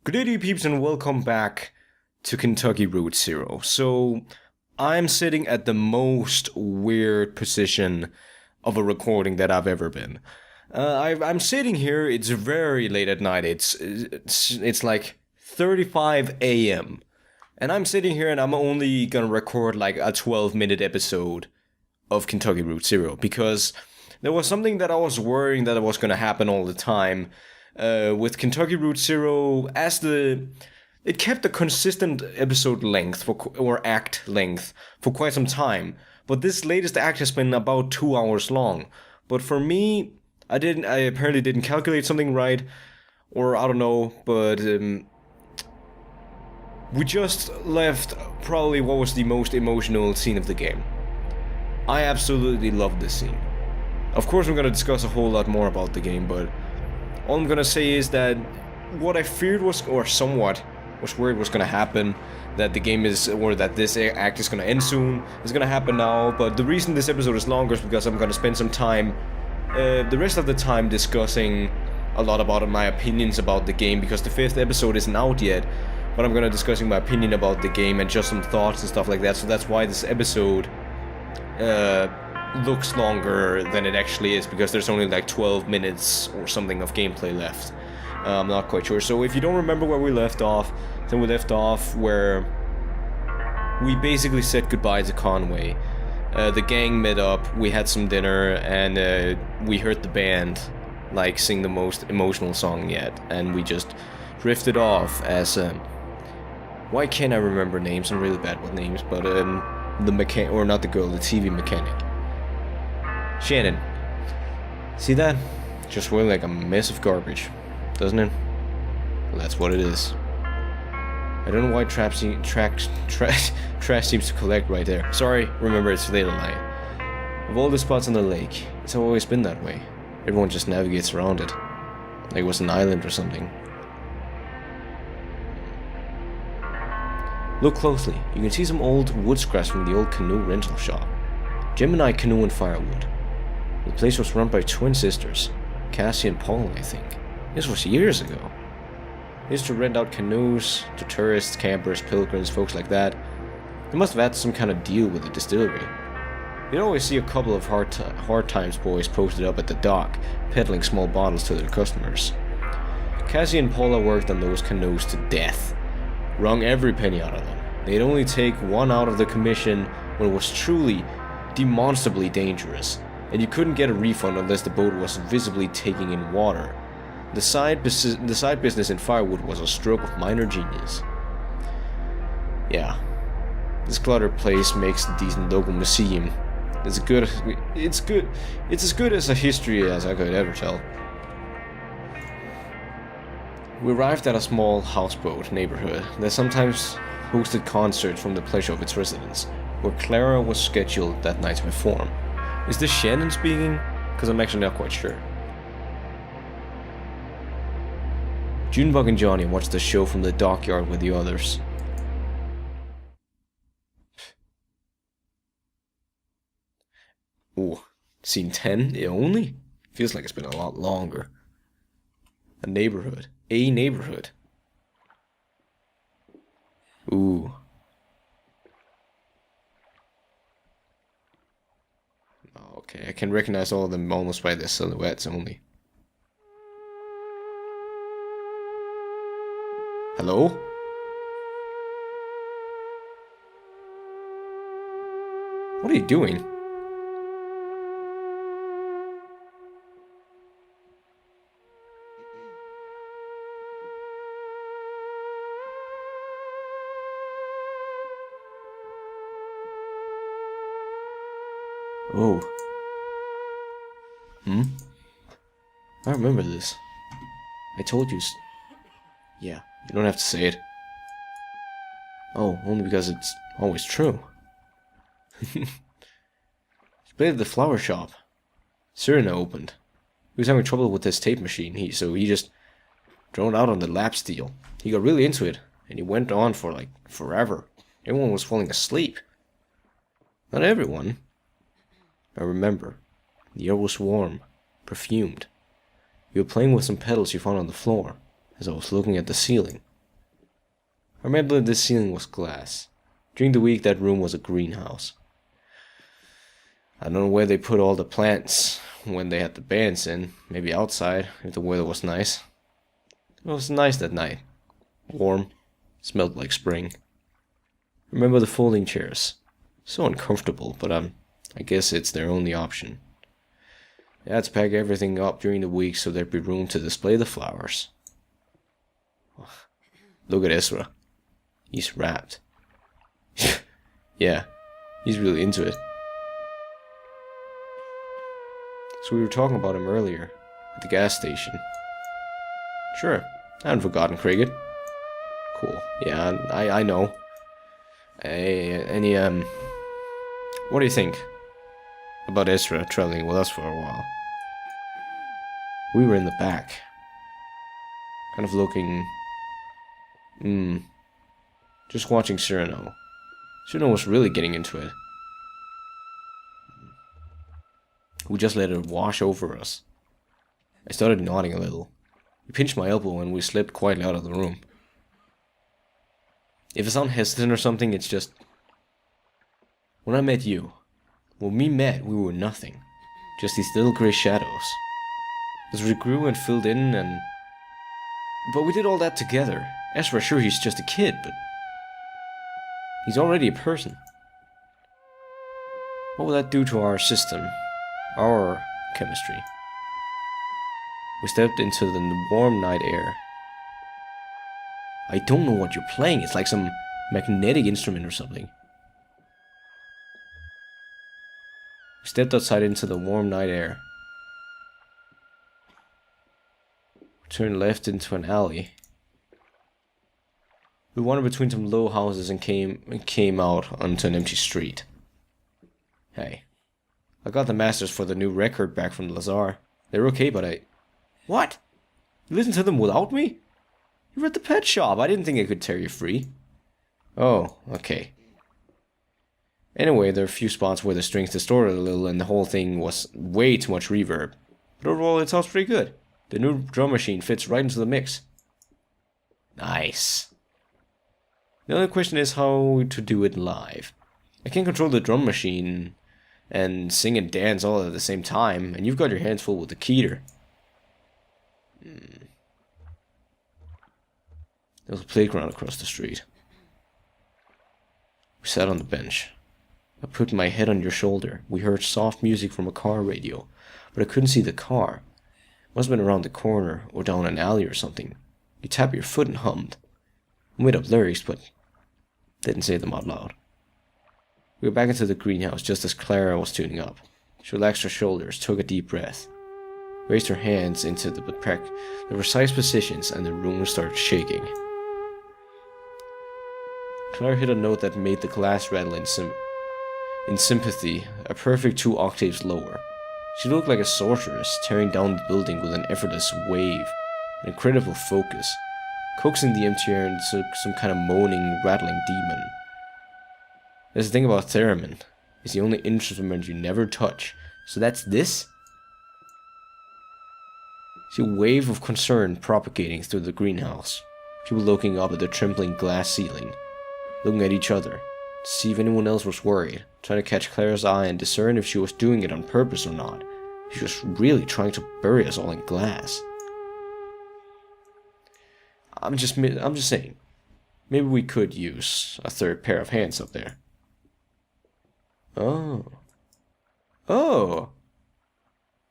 Good day, peeps, and welcome back to Kentucky Route Zero. So, I'm sitting at the most weird position of a recording that I've ever been. I'm sitting here. It's very late at night. It's like 35 a.m. and I'm sitting here, and I'm only gonna record like a 12-minute episode of Kentucky Route Zero because there was something that I was worrying that was gonna happen all the time. With Kentucky Route Zero, it kept a consistent episode length or act length for quite some time, but this latest act has been about 2 hours long. But for me, I apparently didn't calculate something right, or I don't know. But we just left probably what was the most emotional scene of the game. I absolutely loved this scene. Of course, we're gonna discuss a whole lot more about the game, but all I'm gonna say is that what I feared was, or somewhat was worried was gonna happen, that the game is, or that this act is gonna end soon, is gonna happen now. But the reason this episode is longer is because I'm gonna spend some time, the rest of the time, discussing a lot about my opinions about the game, because the 5th episode isn't out yet. But I'm gonna discussing my opinion about the game and just some thoughts and stuff like that. So that's why this episode looks longer than it actually is, because there's only like 12 minutes or something of gameplay left. I'm not quite sure. So if you don't remember where we left off, then we left off where we basically said goodbye to Conway. The gang met up, we had some dinner, and we heard the band like sing the most emotional song yet, and we just drifted off as why can't I remember names? I'm really bad with names, but the mechanic, or not the girl, the TV mechanic. Shannon. See that? Just really like a mess of garbage, doesn't it? Well, that's what it is. I don't know why trash seems to collect right there. Sorry, remember it's late at night. Of all the spots on the lake, it's always been that way. Everyone just navigates around it, like it was an island or something. Look closely. You can see some old wood scraps from the old canoe rental shop. Gemini Canoe and Firewood. The place was run by twin sisters, Cassie and Paula, I think. This was years ago. They used to rent out canoes to tourists, campers, pilgrims, folks like that. They must have had some kind of deal with the distillery. You'd always see a couple of hard times boys posted up at the dock, peddling small bottles to their customers. Cassie and Paula worked on those canoes to death. Wrung every penny out of them. They'd only take one out of the commission when it was truly, demonstrably dangerous, and you couldn't get a refund unless the boat was visibly taking in water. The side business in Firewood was a stroke of minor genius. Yeah, this cluttered place makes a decent local museum. It's as good as a history as I could ever tell. We arrived at a small houseboat neighborhood that sometimes hosted concerts from the pleasure of its residents, where Clara was scheduled that night to perform. Is this Shannon speaking? Because I'm actually not quite sure. Junebug and Johnny watched the show from the dockyard with the others. Ooh, scene 10 only? Feels like it's been a lot longer. A neighborhood. A neighborhood. Ooh. Okay, I can recognize all of them almost by their silhouettes only. Hello? What are you doing? Oh. I remember this. I told you. Yeah, you don't have to say it. Oh, only because it's always true. He played at the flower shop. Serena opened. He was having trouble with his tape machine, so he just droned out on the lap steel. He got really into it, and he went on for like forever. Everyone was falling asleep. Not everyone. I remember. The air was warm, perfumed. You were playing with some petals you found on the floor, as I was looking at the ceiling. I remember the ceiling was glass. During the week, that room was a greenhouse. I don't know where they put all the plants when they had the bands in. Maybe outside, if the weather was nice. It was nice that night. Warm. Smelled like spring. Remember the folding chairs. So uncomfortable, but I guess it's their only option. They had to pack everything up during the week so there'd be room to display the flowers. Look at Ezra. He's wrapped. Yeah, he's really into it. So we were talking about him earlier, at the gas station. Sure, I haven't forgotten Cricket. Cool, yeah, I know. What do you think about Ezra traveling with us for a while? We were in the back. Kind of looking... just watching Cyrano. Cyrano was really getting into it. We just let it wash over us. I started nodding a little. He pinched my elbow and we slipped quietly out of the room. If I sound hesitant or something, it's just... When I met you, when we met, we were nothing. Just these little grey shadows. As we grew and filled in and... But we did all that together. Ezra, sure, he's just a kid, but... He's already a person. What will that do to our system? Our chemistry? We stepped into the warm night air. I don't know what you're playing. It's like some magnetic instrument or something. We stepped outside into the warm night air. We turned left into an alley. We wandered between some low houses and came out onto an empty street. Hey, I got the masters for the new record back from Lazar. They're okay, but I... What? You listened to them without me? You were at the pet shop. I didn't think I could tear you free. Oh, okay. Anyway, there are a few spots where the strings distorted a little and the whole thing was way too much reverb. But overall, it sounds pretty good. The new drum machine fits right into the mix. Nice. The only question is how to do it live. I can't control the drum machine and sing and dance all at the same time, and you've got your hands full with the keyter. There was a playground across the street. We sat on the bench. I put my head on your shoulder. We heard soft music from a car radio, but I couldn't see the car. Must have been around the corner or down an alley or something. You tapped your foot and hummed. I made up lyrics, but didn't say them out loud. We were back into the greenhouse just as Clara was tuning up. She relaxed her shoulders, took a deep breath, raised her hands into the precise positions, and the room started shaking. Clara hit a note that made the glass rattle in sympathy, a perfect 2 octaves lower. She looked like a sorceress tearing down the building with an effortless wave, an incredible focus, coaxing the empty air into some kind of moaning, rattling demon. There's the thing about theremin. It's the only instrument you never touch. So that's this? See a wave of concern propagating through the greenhouse. People looking up at the trembling glass ceiling, looking at each other, to see if anyone else was worried, trying to catch Clara's eye and discern if she was doing it on purpose or not. She was really trying to bury us all in glass. I'm just saying, maybe we could use a third pair of hands up there. Oh.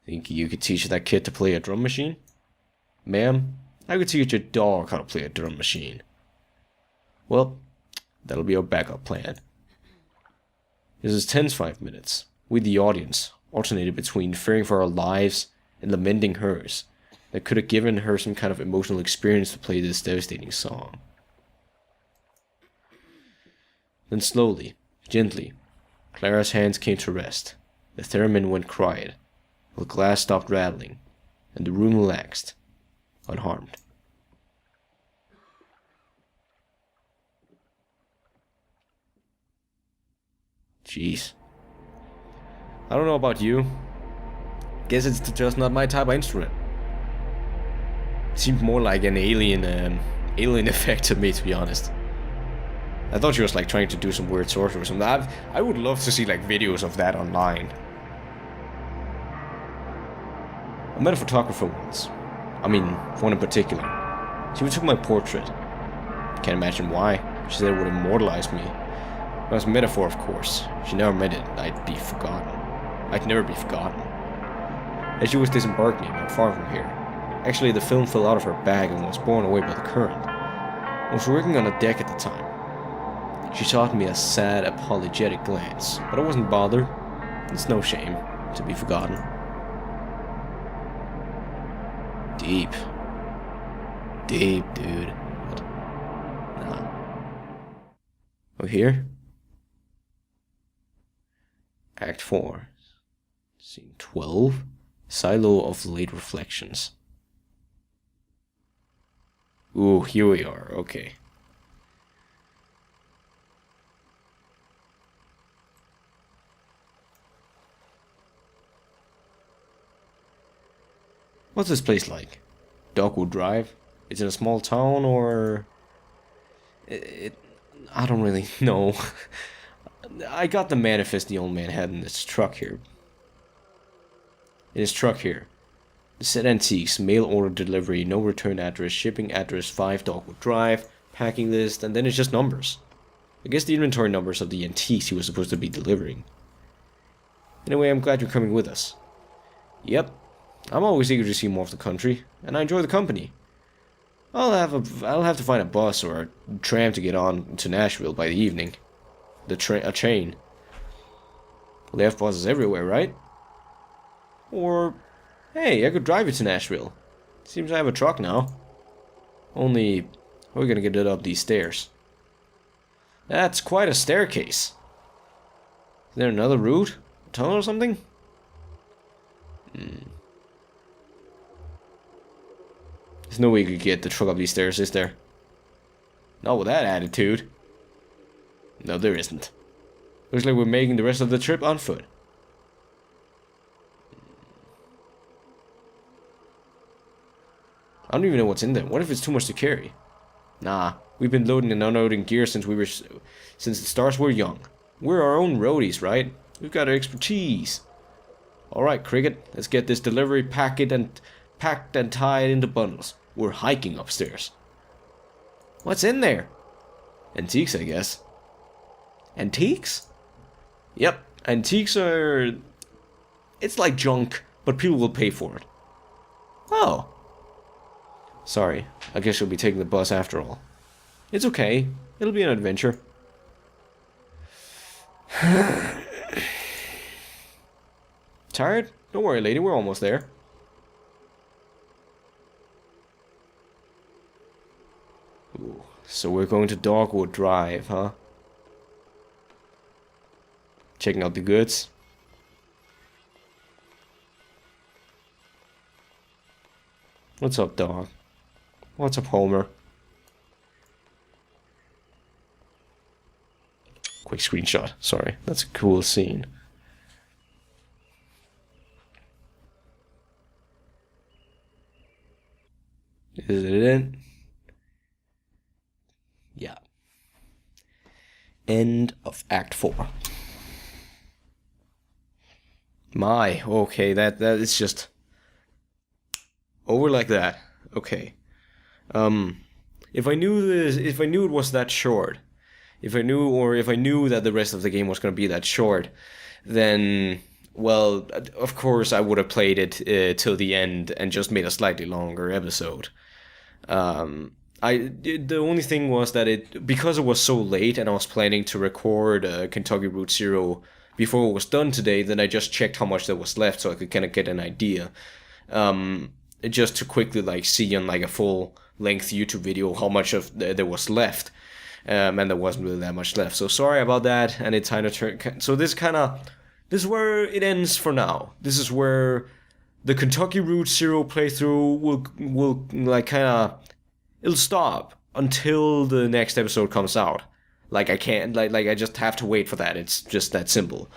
Think you could teach that kid to play a drum machine? Ma'am, I could teach your dog how to play a drum machine. Well, that'll be our backup plan. This is tense 5 minutes. We, the audience, alternated between fearing for our lives and lamenting hers that could have given her some kind of emotional experience to play this devastating song. Then slowly, gently, Clara's hands came to rest. The theremin went quiet. The glass stopped rattling, and the room relaxed, unharmed. Jeez. I don't know about you. Guess it's just not my type of instrument. It seemed more like an alien effect to me, to be honest. I thought she was like trying to do some weird sorcery or something. I would love to see like videos of that online. I met a photographer once. I mean, one in particular. She took my portrait. Can't imagine why. She said it would immortalize me. It was a metaphor, of course. She never meant it. I'd be forgotten. I'd never be forgotten. As she was disembarking not far from here. Actually, the film fell out of her bag and was borne away by the current. I was working on a deck at the time. She shot me a sad, apologetic glance, but I wasn't bothered. It's no shame to be forgotten. Deep. Deep, dude. What? Nah. Oh, here? Act 4. Scene 12. Silo of Late Reflections. Ooh, here we are. Okay. What's this place like? Dogwood Drive? It's in a small town, or... I don't really know. I got the manifest the old man had in his truck here. It said antiques, mail order delivery, no return address, shipping address 5 Dogwood Drive, packing list, and then it's just numbers. I guess the inventory numbers of the antiques he was supposed to be delivering. Anyway, I'm glad you're coming with us. Yep. I'm always eager to see more of the country, and I enjoy the company. I'll have to find a bus or a tram to get on to Nashville by the evening. A train. Well, they have buses everywhere, right? Or, hey, I could drive you to Nashville. Seems I have a truck now. Only, how are we gonna get it up these stairs? That's quite a staircase. Is there another route? A tunnel or something? There's no way you could get the truck up these stairs, is there? Not with that attitude. No, there isn't. Looks like we're making the rest of the trip on foot. I don't even know what's in there. What if it's too much to carry? Nah, we've been loading and unloading gear since the stars were young. We're our own roadies, right? We've got our expertise. Alright, Cricket, let's get this delivery packed and tied into bundles. We're hiking upstairs. What's in there? Antiques, I guess. Antiques? Yep, antiques are... It's like junk, but people will pay for it. Oh. Sorry, I guess you'll be taking the bus after all. It's okay, it'll be an adventure. Tired? Don't worry, lady, we're almost there. Ooh, so we're going to Dogwood Drive, huh? Checking out the goods. What's up, dog? What's up, Homer? Quick screenshot. Sorry, that's a cool scene. Is it in? Yeah. End of Act 4. My, okay, that is just over like that. Okay. If I knew it was that short, if I knew that the rest of the game was going to be that short, then, well, of course I would have played it till the end and just made a slightly longer episode. The only thing was that because it was so late and I was planning to record Kentucky Route Zero before it was done today, then I just checked how much there was left so I could kind of get an idea. Just to quickly like see on like a full length YouTube video how much of there was left. And there wasn't really that much left. So sorry about that. And it kind of turned. So this is where it ends for now. This is where the Kentucky Route Zero playthrough will like kind of, it'll stop until the next episode comes out. Like I can't like I just have to wait for that. It's just that simple.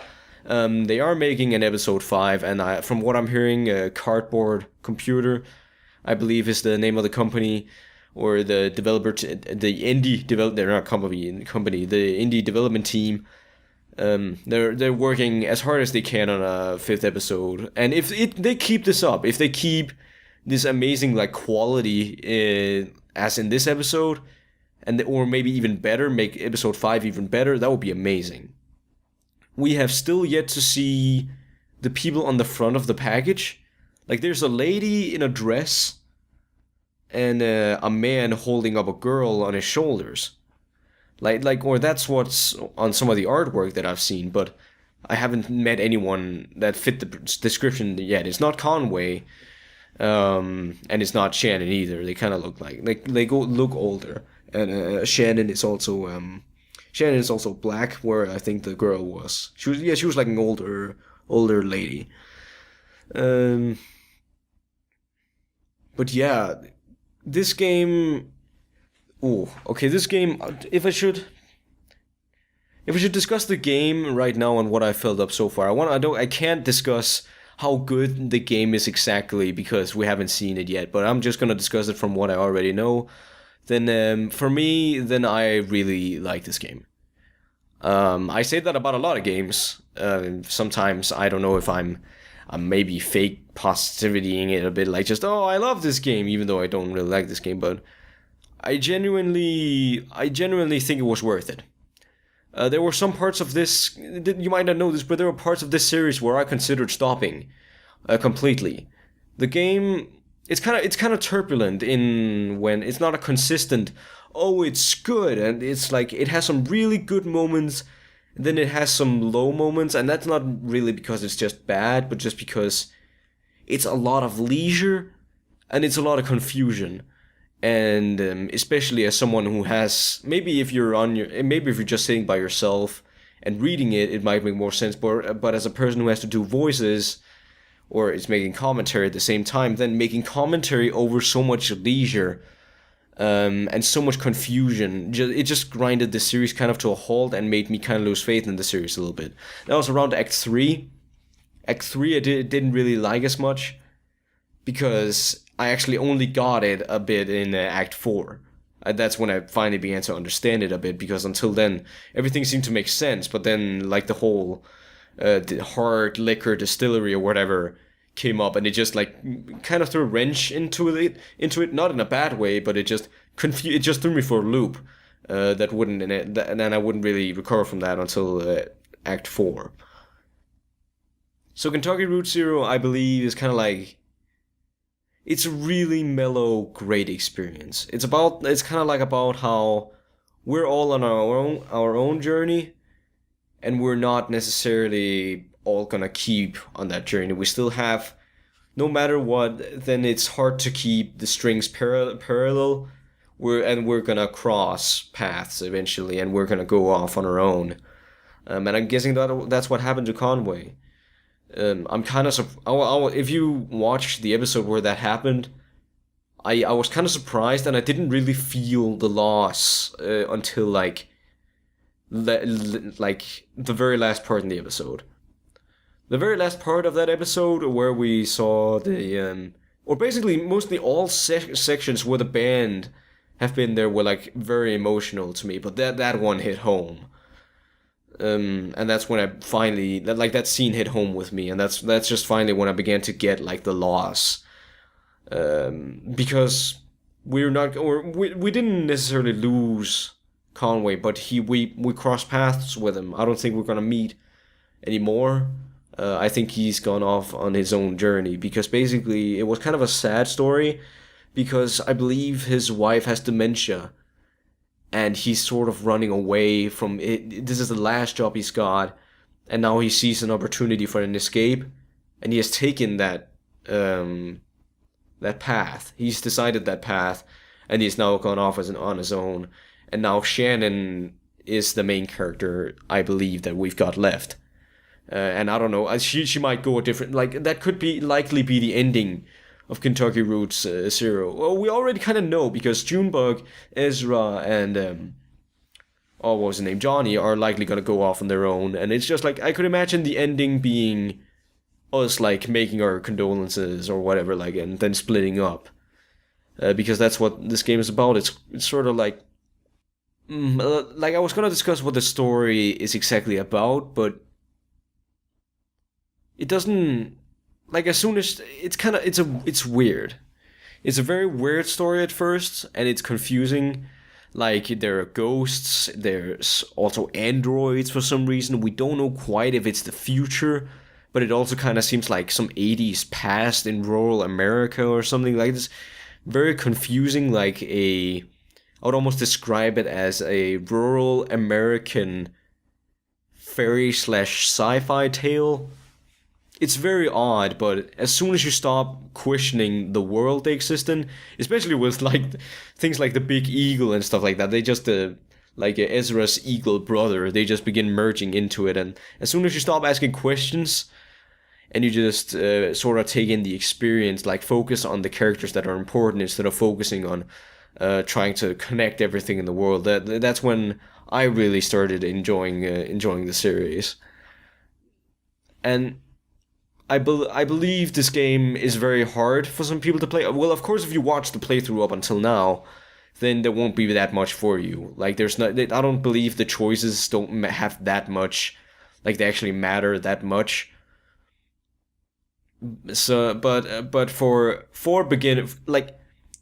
They are making an episode 5, and from what I'm hearing, Cardboard Computer, I believe is the name of the company, or the the indie develop, they're not company, the indie development team. They're working as hard as they can on a fifth episode, and if they keep this up, if they keep this amazing like quality as in this episode, or maybe even better, make episode 5 even better, that would be amazing. We have still yet to see the people on the front of the package. Like there's a lady in a dress and a man holding up a girl on his shoulders. Or that's what's on some of the artwork that I've seen, but I haven't met anyone that fit the description yet. It's not Conway, and it's not Shannon either. They kind of look look older, and Shannon is also black, where I think the girl was. She was like an older lady. But yeah, this game. Oh, okay. This game. If I should discuss the game right now and what I filled up so far, I can't discuss how good the game is exactly because we haven't seen it yet. But I'm just gonna discuss it from what I already know. Then, for me, I really like this game. I say that about a lot of games. Sometimes I don't know if I'm maybe fake positivitying it a bit, like just, oh, I love this game, even though I don't really like this game, but I genuinely think it was worth it. There were some parts of this, you might not know this, but there were parts of this series where I considered stopping completely. The game, it's kind of turbulent in when it's not a consistent, oh, it's good, and it's like it has some really good moments, then it has some low moments, and that's not really because it's just bad, but just because it's a lot of leisure and it's a lot of confusion. And especially as someone who has, maybe if you're just sitting by yourself and reading it, it might make more sense. But as a person who has to do voices, or is making commentary at the same time, then making commentary over so much leisure and so much confusion, it just grinded the series kind of to a halt and made me kind of lose faith in the series a little bit. That was around Act 3. Act 3 I didn't really like as much, because I actually only got it a bit in Act 4. That's when I finally began to understand it a bit, because until then, everything seemed to make sense, but then, like, the whole the hard liquor distillery or whatever came up, and it just, like, kind of threw a wrench into it, not in a bad way, but it just threw me for a loop, and then I wouldn't really recover from that until Act 4. So Kentucky Route Zero, I believe, is kind of like, it's a really mellow, great experience. It's kind of like about how we're all on our own journey, and we're not necessarily all gonna keep on that journey. We still have, no matter what, then it's hard to keep the strings parallel. We're gonna cross paths eventually, and we're gonna go off on our own. And I'm guessing that's what happened to Conway. I'm kind of if you watch the episode where that happened, I was kind of surprised, and I didn't really feel the loss until like the very last part in the episode. The very last part of that episode, where we saw or basically mostly all sections where the band have been there, were like very emotional to me, but that one hit home. And that's when I finally, that scene hit home with me, and that's just finally when I began to get like the loss, because we didn't necessarily lose Conway, but we crossed paths with him. I don't think we're gonna meet anymore. I think he's gone off on his own journey, because basically it was kind of a sad story, because I believe his wife has dementia. And he's sort of running away from it. This is the last job he's got, and now he sees an opportunity for an escape, and he has taken that path. He's decided that path, and he's now gone off on his own. And now Shannon is the main character, I believe, that we've got left. And I don't know, she might go a different, like, that could likely be the ending of Kentucky Route Zero. Well, we already kind of know, because Junebug, Ezra, and what was his name, Johnny, are likely gonna go off on their own, and it's just like, I could imagine the ending being us like making our condolences or whatever, like, and then splitting up. because that's what this game is about. It's sort of like like I was gonna discuss what the story is exactly about, but it doesn't, like, as soon as it's weird. It's a very weird story at first, and it's confusing. Like, there are ghosts, there's also androids for some reason. We don't know quite if it's the future, but it also kind of seems like some 80s past in rural America or something like this. Very confusing, like I would almost describe it as a rural American fairy slash sci-fi tale. It's very odd, but as soon as you stop questioning the world they exist in, especially with like things like the big eagle and stuff like that, they just like Ezra's eagle brother, they just begin merging into it. And as soon as you stop asking questions and you just sort of take in the experience, like focus on the characters that are important instead of focusing on trying to connect everything in the world, that's when I really started enjoying the series. And I believe this game is very hard for some people to play. Well, of course, if you watch the playthrough up until now, then there won't be that much for you. Like, there's not. I don't believe the choices don't have that much. Like, they actually matter that much. So, but for beginner, like,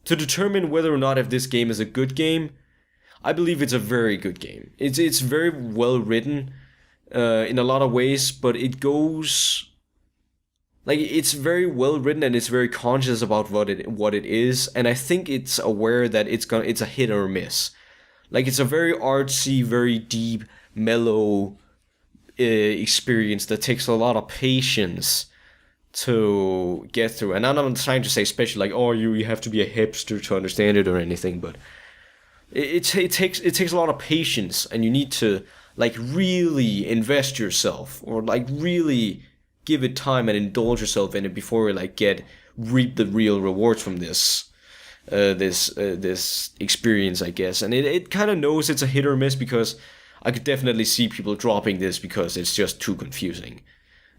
to determine whether or not if this game is a good game, I believe it's a very good game. It's very well written, in a lot of ways, but it goes. Like, it's very well written and it's very conscious about what it is, and I think it's aware that it's a hit or miss. Like, it's a very artsy, very deep, mellow experience that takes a lot of patience to get through. And I'm not trying to say especially like, oh, you have to be a hipster to understand it or anything, but it takes a lot of patience, and you need to like really invest yourself, or like really give it time and indulge yourself in it before you like reap the real rewards from this experience, I guess. And it kind of knows it's a hit or miss, because I could definitely see people dropping this because it's just too confusing.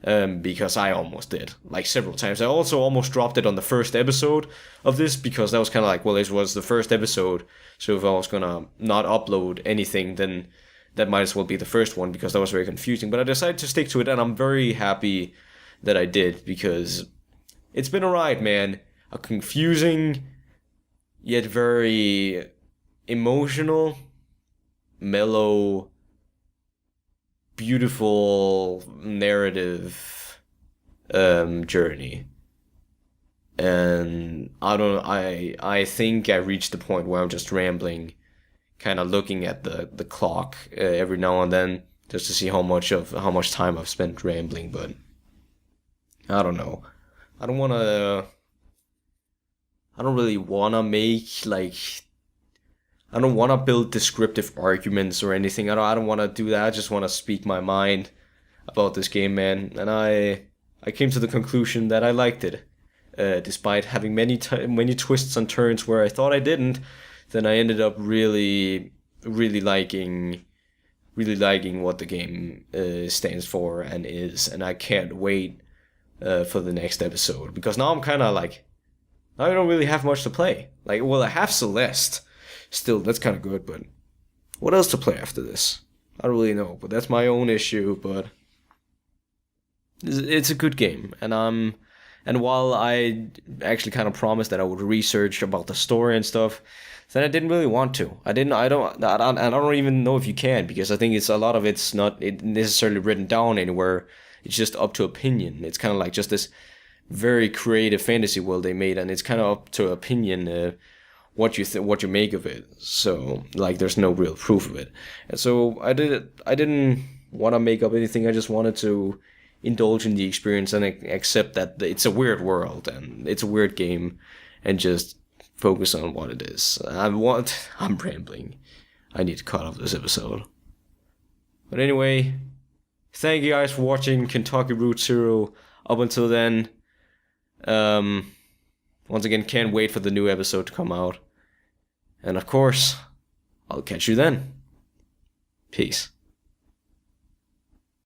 Because I almost did, like, several times. I also almost dropped it on the first episode of this, because that was kind of like, well, this was the first episode, so if I was gonna not upload anything, then that might as well be the first one, because that was very confusing. But I decided to stick to it, and I'm very happy that I did, because it's been a ride, man. A confusing, yet very emotional, mellow, beautiful narrative journey. And I think I reached the point where I'm just rambling, kind of looking at the clock every now and then, just to see how much time I've spent rambling. But I don't know. I don't really wanna make like. I don't wanna build descriptive arguments or anything. I don't wanna do that. I just wanna speak my mind about this game, man. And I came to the conclusion that I liked it, despite having many twists and turns where I thought I didn't. Then I ended up really liking what the game stands for and is, and I can't wait for the next episode, because now I'm kind of like, I don't really have much to play. Like, well, I have Celeste still, that's kind of good, but what else to play after this? I don't really know, but that's my own issue. But it's a good game, and while I actually kind of promised that I would research about the story and stuff, then I didn't really want to. I don't even know if you can, because I think it's a lot of it's not necessarily written down anywhere. It's just up to opinion. It's kind of like just this very creative fantasy world they made, and it's kind of up to opinion what you make of it. So like, there's no real proof of it. And so I didn't want to make up anything. I just wanted to indulge in the experience and accept that it's a weird world and it's a weird game, and just focus on what it is. I'm rambling. I need to cut off this episode. But anyway, thank you guys for watching Kentucky Route Zero up until then. Once again, can't wait for the new episode to come out. And of course, I'll catch you then. Peace.